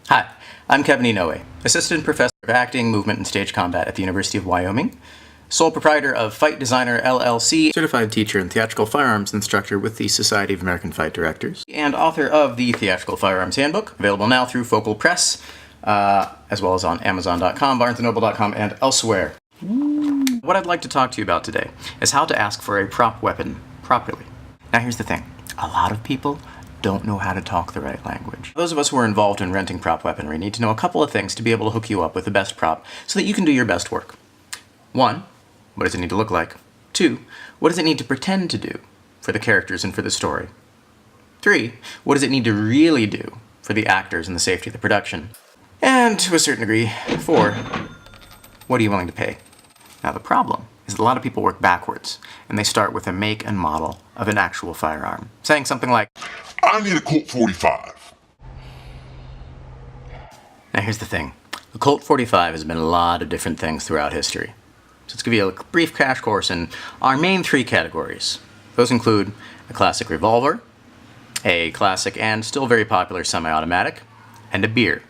Hi, I'm Kevin Inoue, Assistant Professor of Acting, Movement, and Stage Combat at the University of Wyoming, sole proprietor of Fight Designer LLC, certified teacher and theatrical firearms instructor with the Society of American Fight Directors, and author of the Theatrical Firearms Handbook, available now through Focal Press, as well as on Amazon.com, BarnesandNoble.com, and elsewhere. What I'd like to talk to you about today is how to ask for a prop weapon properly. Now here's the thing, a lot of people don't know how to talk the right language. Those of us who are involved in renting prop weaponry need to know a couple of things to be able to hook you up with the best prop so that you can do your best work. 1, what does it need to look like? 2, what does it need to pretend to do for the characters and for the story? 3, what does it need to really do for the actors and the safety of the production? And to a certain degree, 4, what are you willing to pay? Now the problem is that a lot of people work backwards, and they start with a make and model of an actual firearm, saying something like, I need a Colt 45. Now here's the thing. The Colt 45 has been a lot of different things throughout history. So let's give you a brief crash course in our main 3 categories. Those include a classic revolver, a classic and still very popular semi-automatic, and a beer.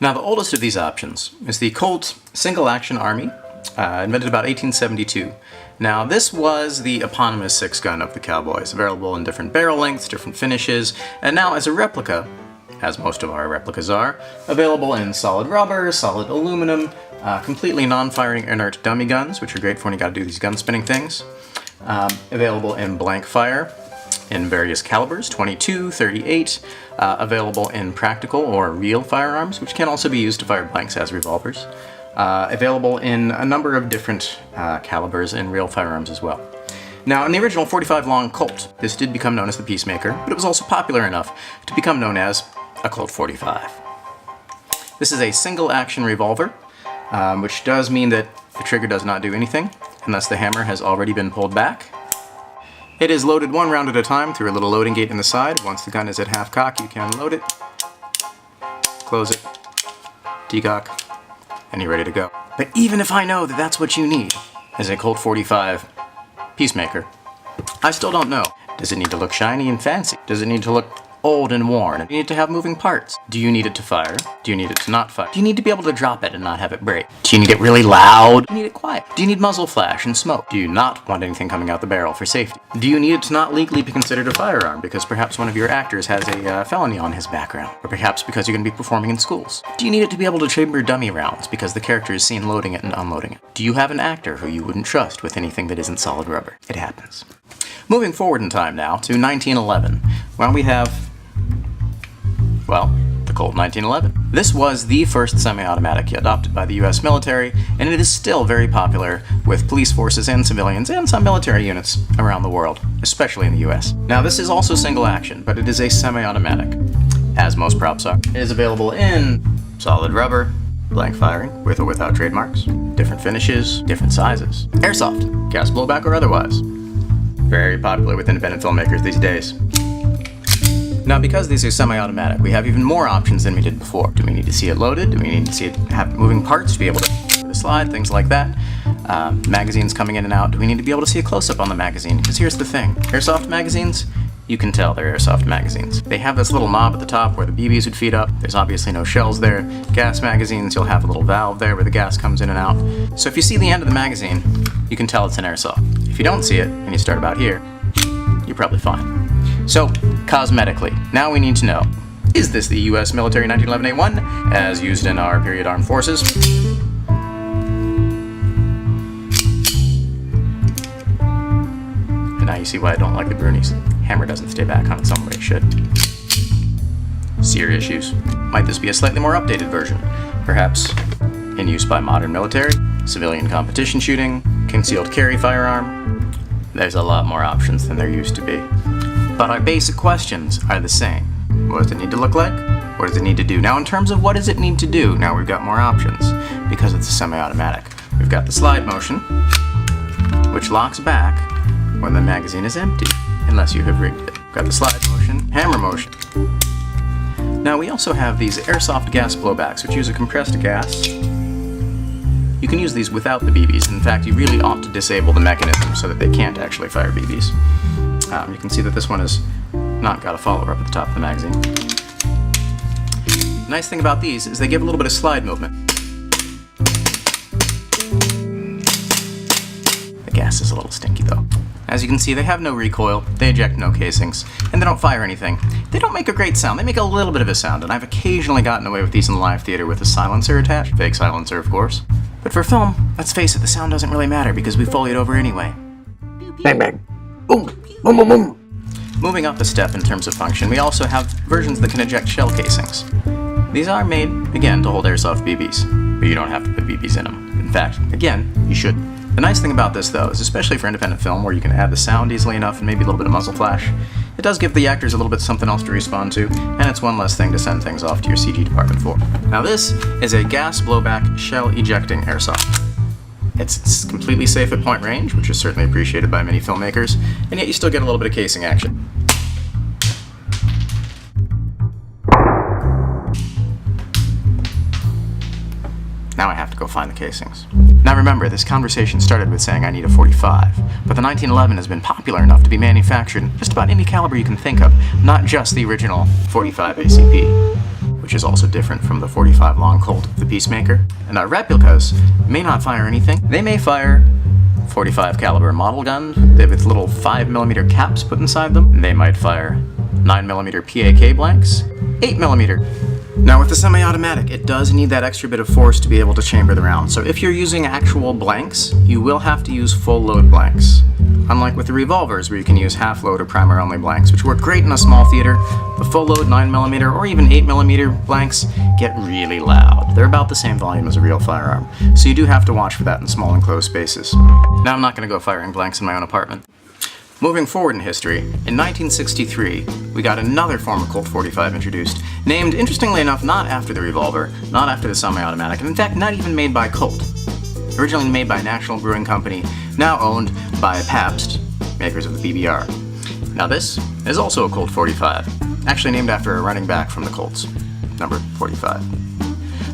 Now the oldest of these options is the Colt single-action army, invented about 1872. Now this was the eponymous 6-gun of the Cowboys, available in different barrel lengths, different finishes, and now as a replica, as most of our replicas are, available in solid rubber, solid aluminum, completely non-firing inert dummy guns, which are great for when you gotta do these gun spinning things, available in blank fire, in various calibers, 22, 38, available in practical or real firearms, which can also be used to fire blanks as revolvers. Available in a number of different calibers in real firearms as well. Now, in the original 45 long Colt, this did become known as the Peacemaker, but it was also popular enough to become known as a Colt 45. This is a single-action revolver, which does mean that the trigger does not do anything unless the hammer has already been pulled back. It is loaded 1 round at a time through a little loading gate in the side. Once the gun is at half cock, you can load it, close it, decock, and you're ready to go. But even if I know that that's what you need as a Colt 45 Peacemaker, I still don't know. Does it need to look shiny and fancy? Does it need to look old and worn? Do you need it to have moving parts? Do you need it to fire? Do you need it to not fire? Do you need to be able to drop it and not have it break? Do you need it really loud? Do you need it quiet? Do you need muzzle flash and smoke? Do you not want anything coming out the barrel for safety? Do you need it to not legally be considered a firearm because perhaps one of your actors has a felony on his background? Or perhaps because you're going to be performing in schools? Do you need it to be able to chamber dummy rounds because the character is seen loading it and unloading it? Do you have an actor who you wouldn't trust with anything that isn't solid rubber? It happens. Moving forward in time now to 1911, where we have, well, the Colt 1911. This was the first semi-automatic adopted by the US military, and it is still very popular with police forces and civilians and some military units around the world, especially in the US. Now this is also single action, but it is a semi-automatic, as most props are. It is available in solid rubber, blank firing, with or without trademarks, different finishes, different sizes, airsoft, gas blowback or otherwise. Very popular with independent filmmakers these days. Now, because these are semi-automatic, we have even more options than we did before. Do we need to see it loaded? Do we need to see it have moving parts to be able to slide, things like that? Magazines coming in and out. Do we need to be able to see a close-up on the magazine? Because here's the thing. Airsoft magazines, you can tell they're airsoft magazines. They have this little knob at the top where the BBs would feed up. There's obviously no shells there. Gas magazines, you'll have a little valve there where the gas comes in and out. So if you see the end of the magazine, you can tell it's an airsoft. If you don't see it, and you start about here, you're probably fine. So, cosmetically, now we need to know, is this the US military 1911A1 as used in our period armed forces? And now you see why I don't like the Brunies. Hammer doesn't stay back on its own way it should. Sear issues. Might this be a slightly more updated version? Perhaps in use by modern military, civilian competition shooting, concealed carry firearm. There's a lot more options than there used to be. But our basic questions are the same. What does it need to look like? What does it need to do? Now in terms of what does it need to do, now we've got more options because it's a semi-automatic. We've got the slide motion, which locks back when the magazine is empty, unless you have rigged it. We've got the slide motion, hammer motion. Now we also have these airsoft gas blowbacks, which use a compressed gas. You can use these without the BBs. In fact, you really ought to disable the mechanism so that they can't actually fire BBs. You can see that this one has not got a follower up at the top of the magazine. nice thing about these is they give a little bit of slide movement. The gas is a little stinky though. As you can see, they have no recoil, they eject no casings, and they don't fire anything. They don't make a great sound, they make a little bit of a sound, and I've occasionally gotten away with these in live theater with a silencer attached. Fake silencer, of course. But for film, let's face it, the sound doesn't really matter because we foley it over anyway. Bang bang. Boom. Boom boom boom. Moving up a step in terms of function, we also have versions that can eject shell casings. These are made, again, to hold airsoft BBs, but you don't have to put BBs in them. In fact, again, you should. The nice thing about this, though, is especially for independent film where you can add the sound easily enough and maybe a little bit of muzzle flash, it does give the actors a little bit something else to respond to, and it's one less thing to send things off to your CG department for. Now this is a gas blowback shell ejecting airsoft. It's completely safe at point range, which is certainly appreciated by many filmmakers, and yet you still get a little bit of casing action. Now I have to go find the casings. Now remember, this conversation started with saying I need a 45, but the 1911 has been popular enough to be manufactured in just about any caliber you can think of, not just the original 45 ACP, which is also different from the 45 long Colt of the Peacemaker. And our replicas may not fire anything. They may fire 45 caliber model guns with little 5mm caps put inside them. They might fire 9mm PAK blanks, 8mm. Now with the semi-automatic, it does need that extra bit of force to be able to chamber the round. So if you're using actual blanks, you will have to use full load blanks. Unlike with the revolvers where you can use half load or primer only blanks, which work great in a small theater, the full load 9mm or even 8mm blanks get really loud. They're about the same volume as a real firearm, so you do have to watch for that in small enclosed spaces. Now I'm not going to go firing blanks in my own apartment. Moving forward in history, in 1963, we got another form of Colt 45 introduced, named, interestingly enough, not after the revolver, not after the semi-automatic, and in fact not even made by Colt. Originally made by National Brewing Company, now owned by Pabst, makers of the PBR. Now this is also a Colt 45, actually named after a running back from the Colts, number 45.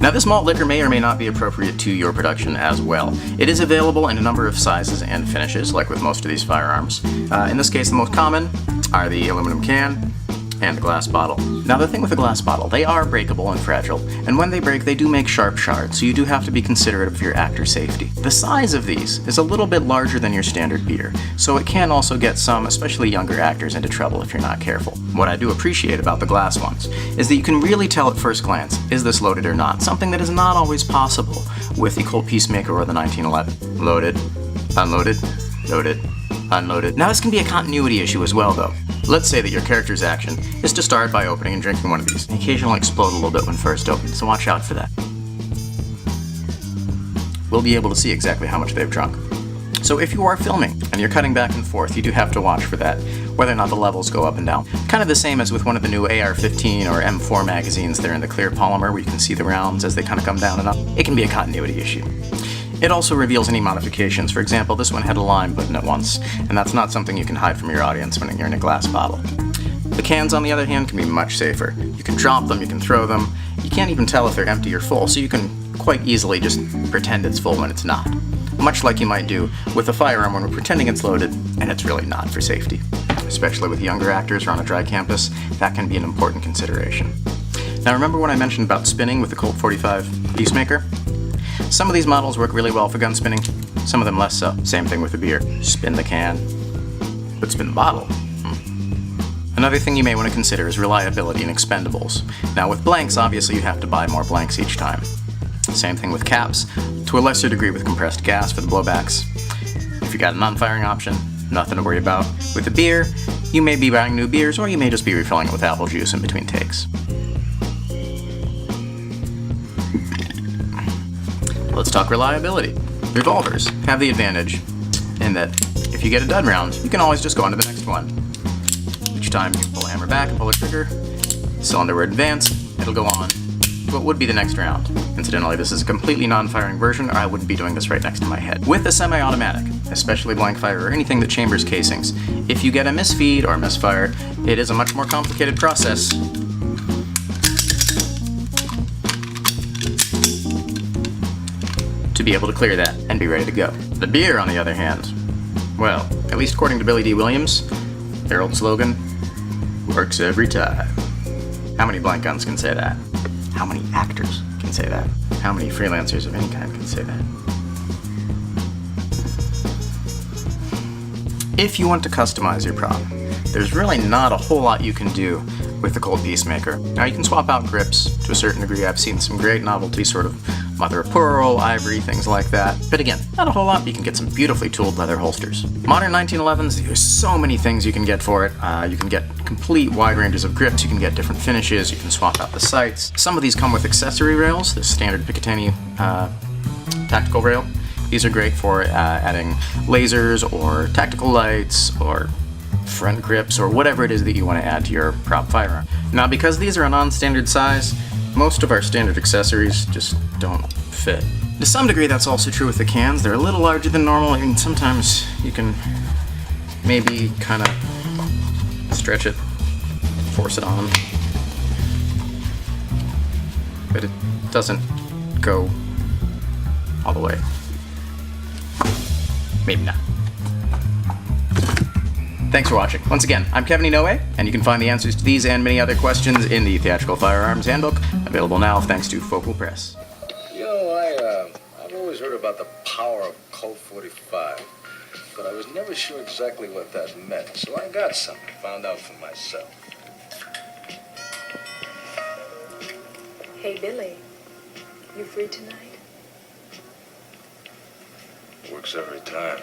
Now this malt liquor may or may not be appropriate to your production as well. It is available in a number of sizes and finishes, like with most of these firearms. In this case, the most common are the aluminum can and the glass bottle. Now the thing with the glass bottle, they are breakable and fragile, and when they break, they do make sharp shards, so you do have to be considerate of your actor safety. The size of these is a little bit larger than your standard beer, so it can also get some, especially younger actors, into trouble if you're not careful. What I do appreciate about the glass ones is that you can really tell at first glance, is this loaded or not? Something that is not always possible with the Colt Peacemaker or the 1911. Loaded, unloaded, loaded, unloaded. Now this can be a continuity issue as well though. Let's say that your character's action is to start by opening and drinking one of these. They occasionally explode a little bit when first opened, so watch out for that. We'll be able to see exactly how much they've drunk. So if you are filming and you're cutting back and forth, you do have to watch for that, whether or not the levels go up and down. Kind of the same as with one of the new AR-15 or M4 magazines. They're in the clear polymer where you can see the rounds as they kind of come down and up. It can be a continuity issue. It also reveals any modifications. For example, this one had a lime button at once, and that's not something you can hide from your audience when you're in a glass bottle. The cans, on the other hand, can be much safer. You can drop them, you can throw them, you can't even tell if they're empty or full, so you can quite easily just pretend it's full when it's not. Much like you might do with a firearm when we're pretending it's loaded, and it's really not for safety. Especially with younger actors or on a dry campus, that can be an important consideration. Now remember when I mentioned about spinning with the Colt 45 Peacemaker? Some of these models work really well for gun spinning, some of them less so. Same thing with the beer. Spin the can, but spin the bottle. Another thing you may want to consider is reliability and expendables. Now with blanks, obviously you have to buy more blanks each time. Same thing with caps, to a lesser degree with compressed gas for the blowbacks. If you got a non-firing option, nothing to worry about. With the beer, you may be buying new beers, or you may just be refilling it with apple juice in between takes. Let's talk reliability. Revolvers have the advantage in that if you get a dud round, you can always just go on to the next one. Each time you pull a hammer back and pull a trigger, cylinder will advance, it'll go on to what would be the next round. Incidentally, this is a completely non-firing version, or I wouldn't be doing this right next to my head. With a semi-automatic, especially blank fire or anything that chambers casings, if you get a misfeed or misfire, it is a much more complicated process. To be able to clear that and be ready to go. The beer, on the other hand, well, at least according to Billy D. Williams, their old slogan, works every time. How many blank guns can say that? How many actors can say that? How many freelancers of any kind can say that? If you want to customize your prop, there's really not a whole lot you can do with the Colt Peacemaker. Now you can swap out grips to a certain degree. I've seen some great novelty, sort of mother of pearl, ivory, things like that. But again, not a whole lot. You can get some beautifully tooled leather holsters. Modern 1911s, there's so many things you can get for it. You can get complete wide ranges of grips. You can get different finishes. You can swap out the sights. Some of these come with accessory rails. The standard Picatinny tactical rail. These are great for adding lasers or tactical lights or front grips or whatever it is that you want to add to your prop firearm. Now, because these are a non-standard size, most of our standard accessories just don't fit. To some degree, that's also true with the cans. They're a little larger than normal, and sometimes you can maybe kind of stretch it, force it on, but it doesn't go all the way. Maybe not. Thanks for watching. Once again, I'm Kevin Inoue, and you can find the answers to these and many other questions in the Theatrical Firearms Handbook, available now thanks to Focal Press. You know, I've always heard about the power of Colt 45, but I was never sure exactly what that meant, so I got some, found out for myself. Hey, Billy, you free tonight? Works every time.